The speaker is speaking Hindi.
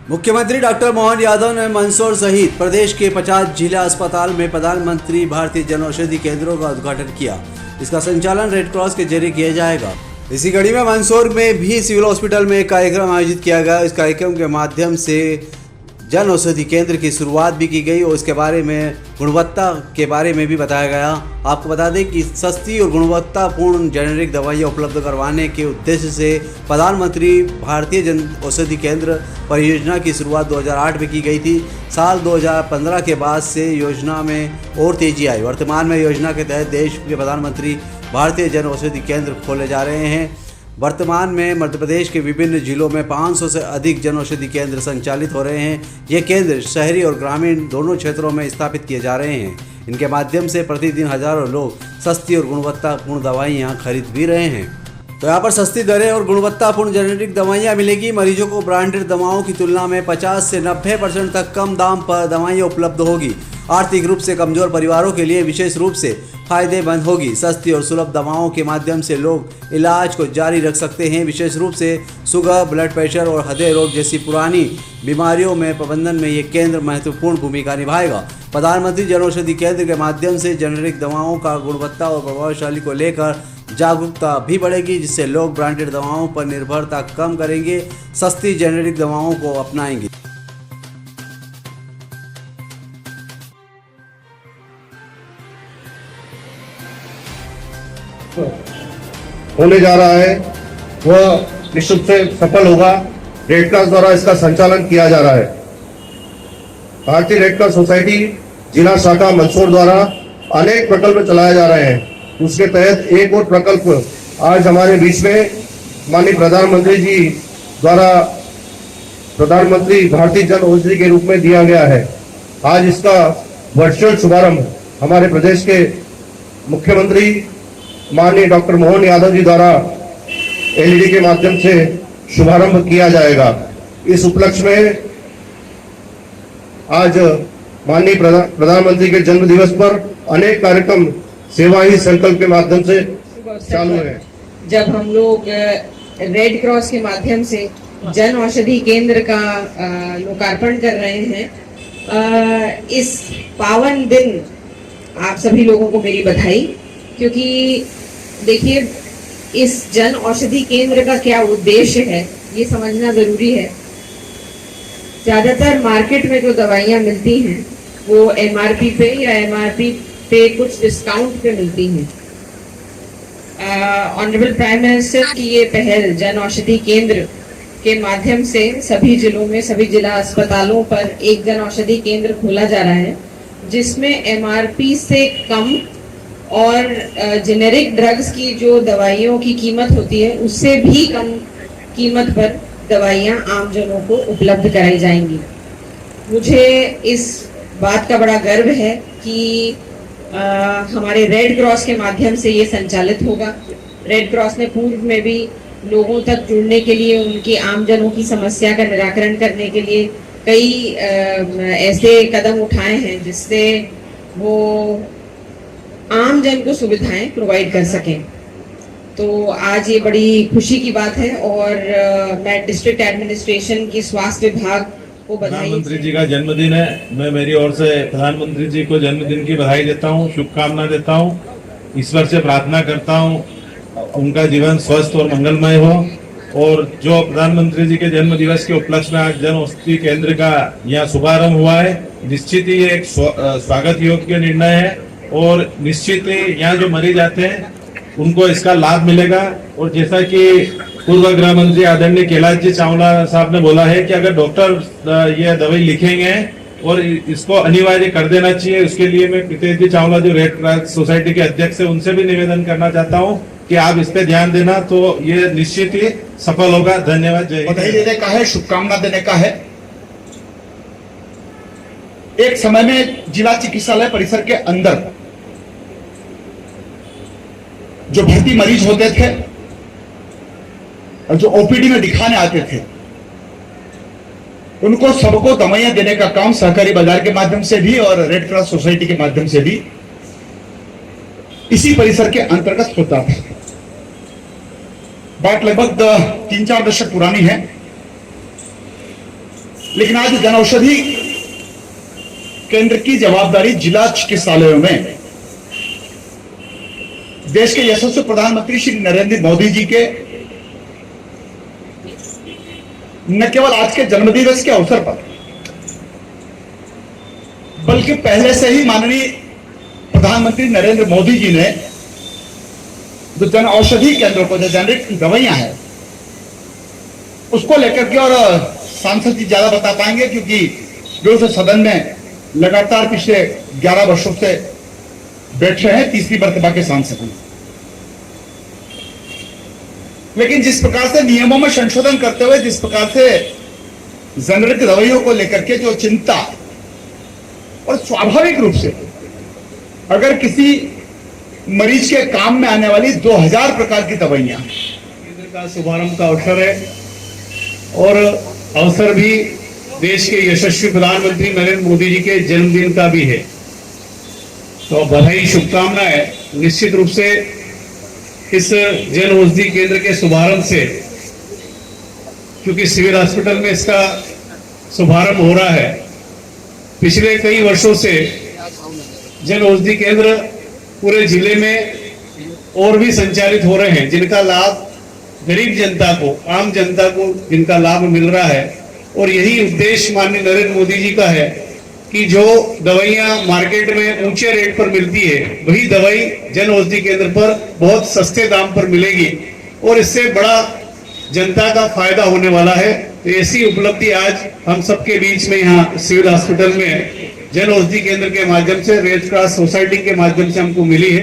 मुख्यमंत्री डॉक्टर मोहन यादव ने मंदसौर सहित प्रदेश के 50 जिला अस्पताल में प्रधानमंत्री भारतीय जन औषधि केंद्रों का उद्घाटन किया। इसका संचालन रेड क्रॉस के जरिए किया जाएगा। इसी कड़ी में मंदसौर में भी सिविल हॉस्पिटल में एक कार्यक्रम आयोजित किया गया। इस कार्यक्रम के माध्यम से जन औषधि केंद्र की शुरुआत भी की गई और इसके बारे में गुणवत्ता के बारे में भी बताया गया। आपको बता दें कि सस्ती और गुणवत्तापूर्ण जेनेरिक दवाइयाँ उपलब्ध करवाने के उद्देश्य से प्रधानमंत्री भारतीय जन औषधि केंद्र परियोजना की शुरुआत 2008 में की गई थी। साल 2015 के बाद से योजना में और तेजी आई। वर्तमान में योजना के तहत देश के प्रधानमंत्री भारतीय जन औषधि केंद्र खोले जा रहे हैं। वर्तमान में मध्य प्रदेश के विभिन्न जिलों में 500 से अधिक जन औषधि केंद्र संचालित हो रहे हैं। ये केंद्र शहरी और ग्रामीण दोनों क्षेत्रों में स्थापित किए जा रहे हैं। इनके माध्यम से प्रतिदिन हजारों लोग सस्ती और गुणवत्तापूर्ण दवाइयाँ खरीद भी रहे हैं। तो यहाँ पर सस्ती दरें और गुणवत्तापूर्ण जेनेरिक दवाइयाँ मिलेगी। मरीजों को ब्रांडेड दवाओं की तुलना में 50 से 90% तक कम दाम पर दवाइयाँ उपलब्ध होगी। आर्थिक रूप से कमजोर परिवारों के लिए विशेष रूप से फायदेमंद होगी। सस्ती और सुलभ दवाओं के माध्यम से लोग इलाज को जारी रख सकते हैं। विशेष रूप से शुगर, ब्लड प्रेशर और हृदय रोग जैसी पुरानी बीमारियों में प्रबंधन में ये केंद्र महत्वपूर्ण भूमिका निभाएगा। प्रधानमंत्री जन औषधि केंद्र के माध्यम से जेनेरिक दवाओं का गुणवत्ता और प्रभावशाली को लेकर जागरूकता भी बढ़ेगी, जिससे लोग ब्रांडेड दवाओं पर निर्भरता कम करेंगे, सस्ती जेनेरिक दवाओं को अपनाएंगे। होने जा रहा है वह निश्चित से सफल होगा। रेड क्रॉस द्वारा इसका संचालन किया जा रहा है। भारतीय रेड क्रॉस सोसाइटी जिला शाखा मंदसौर द्वारा अनेक प्रकल्प चलाए जा रहे हैं। उसके तहत एक और प्रकल्प आज हमारे बीच में माननीय प्रधानमंत्री जी द्वारा प्रधानमंत्री भारतीय जन औषधि के रूप में दिया गया है। आज इसका वर्चुअल शुभारंभ हमारे प्रदेश के मुख्यमंत्री माननीय डॉक्टर मोहन यादव जी द्वारा एलईडी के माध्यम से शुभारंभ किया जाएगा। इस उपलक्ष्य में आज माननीय प्रधानमंत्री के जन्म दिवस पर अनेक कार्यक्रम सेवा ही संकल्प के माध्यम से चालू है। जब हम लोग रेड क्रॉस के माध्यम से जन औषधि केंद्र का लोकार्पण कर रहे हैं, इस पावन दिन आप सभी लोगों को मेरी बधाई। क्योंकि देखिए, इस जन औषधि केंद्र का क्या उद्देश्य है ये समझना जरूरी है। ज्यादातर मार्केट में जो दवाइयाँ मिलती हैं वो एमआरपी पे या एमआरपी पे कुछ डिस्काउंट पे मिलती हैं। ऑनरेबल प्राइम मिनिस्टर की ये पहल जन औषधि केंद्र के माध्यम से सभी जिलों में, सभी जिला अस्पतालों पर एक जन औषधि केंद्र खोला जा रहा है, जिसमें एमआरपी से कम और जेनेरिक ड्रग्स की जो दवाइयों की कीमत होती है उससे भी कम कीमत पर दवाइयाँ आम जनों को उपलब्ध कराई जाएंगी। मुझे इस बात का बड़ा गर्व है कि हमारे रेड क्रॉस के माध्यम से ये संचालित होगा। रेड क्रॉस ने पूर्व में भी लोगों तक जुड़ने के लिए, उनकी आम जनों की समस्या का निराकरण करने के लिए कई ऐसे कदम उठाए हैं जिससे वो आम जन को सुविधाएं प्रोवाइड कर सकें। तो आज ये बड़ी खुशी की बात है और मैं डिस्ट्रिक्ट एडमिनिस्ट्रेशन की स्वास्थ्य विभाग को बधाई। प्रधानमंत्री जी का जन्मदिन है। मैं मेरी ओर से प्रधानमंत्री जी को जन्मदिन की बधाई देता हूँ, शुभकामना देता हूँ। ईश्वर से प्रार्थना करता हूँ उनका जीवन स्वस्थ और मंगलमय हो। और जो प्रधानमंत्री जी के जन्म दिवस के उपलक्ष्य में आज जन औषधि केंद्र का यहाँ शुभारंभ हुआ है, निश्चित ही एक स्वागत योग्य निर्णय है। और निश्चित ही यहाँ जो मरीज आते हैं उनको इसका लाभ मिलेगा। और जैसा कि पूर्व गृह मंत्री आदरणीय कैलाश जी चावला साहब ने बोला है कि अगर डॉक्टर ये दवाई लिखेंगे और इसको अनिवार्य कर देना चाहिए, उसके लिए मैं प्रीतेश जी चावला जो रेड क्रॉस सोसाइटी के अध्यक्ष है उनसे भी निवेदन करना चाहता हूँ कि आप इस पे ध्यान देना, तो ये निश्चित ही सफल होगा। धन्यवाद। जय। बधाई देने का है, शुभकामना देने का है। एक समय में जिला चिकित्सालय परिसर के अंदर जो भर्ती मरीज होते थे और जो ओपीडी में दिखाने आते थे, उनको सबको दवाइयां देने का काम सहकारी बाजार के माध्यम से भी और रेड क्रॉस सोसाइटी के माध्यम से भी इसी परिसर के अंतर्गत होता था। बात लगभग 3-4 दशक पुरानी है। लेकिन आज जन औषधि केंद्र की जवाबदारी जिला चिकित्सालयों में देश के यशस्वी प्रधानमंत्री श्री नरेंद्र मोदी जी के न केवल आज के जन्मदिवस के अवसर पर बल्कि पहले से ही माननीय प्रधानमंत्री नरेंद्र मोदी जी ने जो जन औषधि केंद्रों को जो जेनरिक दवाइयां हैं उसको लेकर के, और सांसद जी ज्यादा बता पाएंगे क्योंकि जो उस सदन में लगातार पिछले 11 वर्षों से बैठ रहे हैं, तीसरी मर्तबा के सांसद हैं। लेकिन जिस प्रकार से नियमों में संशोधन करते हुए जिस प्रकार से जेनरिक दवाइयों को लेकर के जो चिंता, और स्वाभाविक रूप से अगर किसी मरीज के काम में आने वाली 2000 प्रकार की दवाइयां, केंद्र का शुभारंभ का अवसर है और अवसर भी देश के यशस्वी प्रधानमंत्री नरेंद्र मोदी जी के जन्मदिन का भी है। तो बधाई, शुभकामनाएं। निश्चित रूप से इस जन औषधि केंद्र के शुभारंभ से, क्योंकि सिविल हॉस्पिटल में इसका शुभारंभ हो रहा है, पिछले कई वर्षों से जन औषधि केंद्र पूरे जिले में और भी संचालित हो रहे हैं, जिनका लाभ गरीब जनता को, आम जनता को जिनका लाभ मिल रहा है। और यही उद्देश्य माननीय नरेंद्र मोदी जी का है कि जो दवाइयां मार्केट में ऊंचे रेट पर मिलती है, वही दवाई जन औषधि केंद्र पर बहुत सस्ते दाम पर मिलेगी और इससे बड़ा जनता का फायदा होने वाला है। तो ऐसी उपलब्धि आज हम सबके बीच में यहाँ सिविल हॉस्पिटल में जन औषधि केंद्र के माध्यम से, रेड क्रॉस सोसाइटी के माध्यम से हमको मिली है।